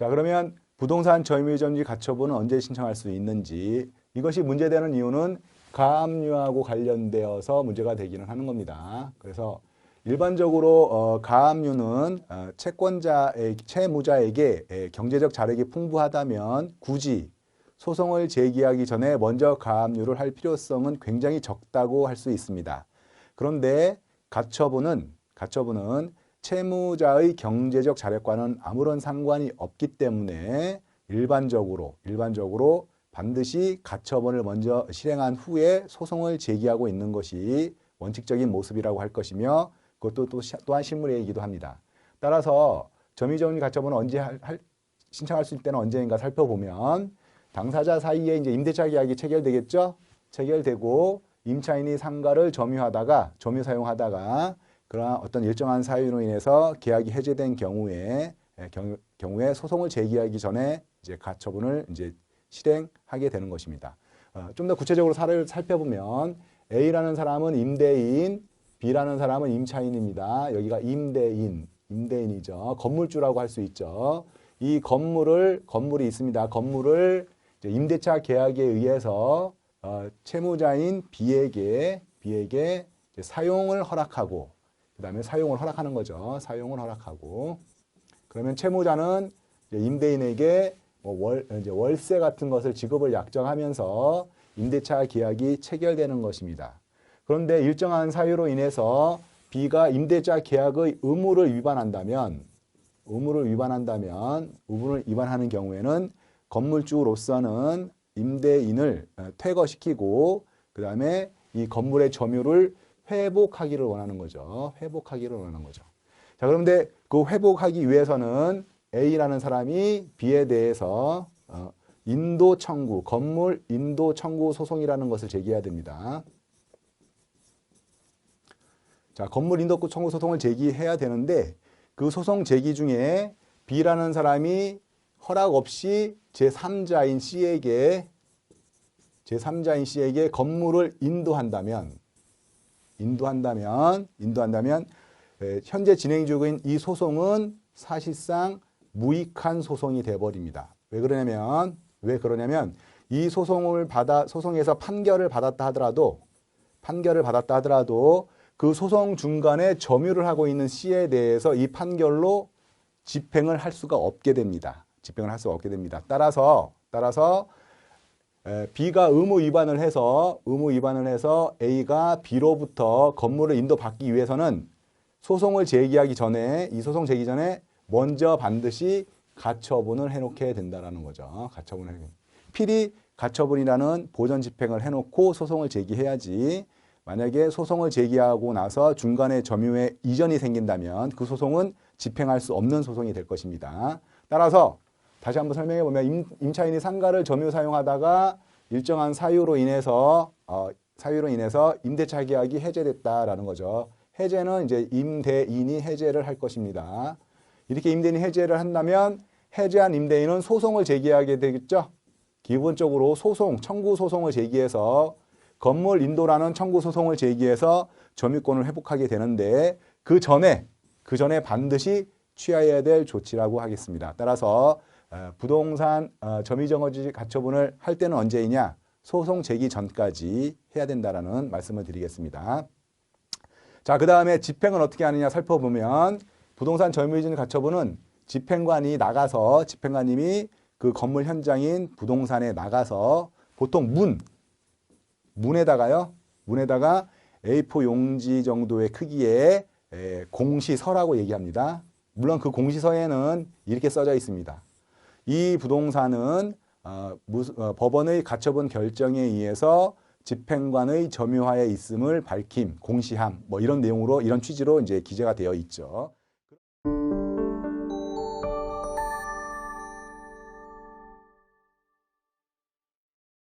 자, 그러면 부동산 점유유전지 가처분은 언제 신청할 수 있는지, 이것이 문제되는 이유는 가압류하고 관련되어서 문제가 되기는 하는 겁니다. 그래서 일반적으로 가압류는 채무자에게 경제적 자력이 풍부하다면 굳이 소송을 제기하기 전에 먼저 가압류를 할 필요성은 굉장히 적다고 할 수 있습니다. 그런데 가처분은 채무자의 경제적 자력과는 아무런 상관이 없기 때문에 일반적으로 반드시 가처분을 먼저 실행한 후에 소송을 제기하고 있는 것이 원칙적인 모습이라고 할 것이며, 그것도 또한 실무례이기도 합니다. 따라서 점유유전지 가처분을 언제 신청할 수 있을 때는 언제인가 살펴보면, 당사자 사이에 이제 임대차 계약이 체결되겠죠. 체결되고 임차인이 상가를 점유 사용하다가 그러나 어떤 일정한 사유로 인해서 계약이 해제된 경우에 소송을 제기하기 전에 이제 가처분을 이제 실행하게 되는 것입니다. 좀 더 구체적으로 사례를 살펴보면, A라는 사람은 임대인, B라는 사람은 임차인입니다. 여기가 임대인이죠. 건물주라고 할 수 있죠. 이 건물이 있습니다. 건물을 임대차 계약에 의해서 채무자인 B에게 사용을 허락하고, 그 다음에 사용을 허락하는 거죠. 사용을 허락하고, 그러면 채무자는 임대인에게 월세 같은 것을 지급을 약정하면서 임대차 계약이 체결되는 것입니다. 그런데 일정한 사유로 인해서 B가 임대차 계약의 의무를 위반하는 경우에는 건물주로서는 임대인을 퇴거시키고 그 다음에 이 건물의 점유를 회복하기를 원하는 거죠. 자, 그런데 그 회복하기 위해서는 A라는 사람이 B에 대해서 건물 인도 청구 소송이라는 것을 제기해야 됩니다. 자, 건물 인도 청구 소송을 제기해야 되는데, 그 소송 제기 중에 B라는 사람이 허락 없이 제3자인 C에게 건물을 인도한다면 현재 진행 중인 이 소송은 사실상 무익한 소송이 되어버립니다. 왜 그러냐면 이 소송에서 판결을 받았다 하더라도 그 소송 중간에 점유를 하고 있는 C에 대해서 이 판결로 집행을 할 수가 없게 됩니다. 따라서 B가 의무 위반을 해서 A가 B로부터 건물을 인도받기 위해서는 소송을 제기하기 전에, 이 소송 제기 전에 먼저 반드시 가처분을 해놓게 된다는 거죠. 필히 가처분이라는 보전 집행을 해놓고 소송을 제기해야지, 만약에 소송을 제기하고 나서 중간에 점유의 이전이 생긴다면 그 소송은 집행할 수 없는 소송이 될 것입니다. 따라서 다시 한번 설명해 보면, 임차인이 상가를 점유 사용하다가 일정한 사유로 인해서 임대차 계약이 해제됐다라는 거죠. 해제는 이제 임대인이 해제를 할 것입니다. 이렇게 임대인이 해제를 한다면 해제한 임대인은 소송을 제기하게 되겠죠. 기본적으로 청구 소송을 제기해서 건물 인도라는 청구 소송을 제기해서 점유권을 회복하게 되는데, 그 전에 반드시 취하여야 될 조치라고 하겠습니다. 따라서 부동산 점유유전지 가처분을 할 때는 언제이냐? 소송 제기 전까지 해야 된다라는 말씀을 드리겠습니다. 자, 그 다음에 집행은 어떻게 하느냐 살펴보면, 부동산 점유유전지 가처분은 집행관님이 그 건물 현장인 부동산에 나가서 보통 문에다가 A4 용지 정도의 크기의 공시서라고 얘기합니다. 물론 그 공시서에는 이렇게 써져 있습니다. 이 부동산은 법원의 가처분 결정에 의해서 집행관의 점유하에 있음을 밝힘, 공시함, 이런 내용으로, 이런 취지로 이제 기재가 되어 있죠.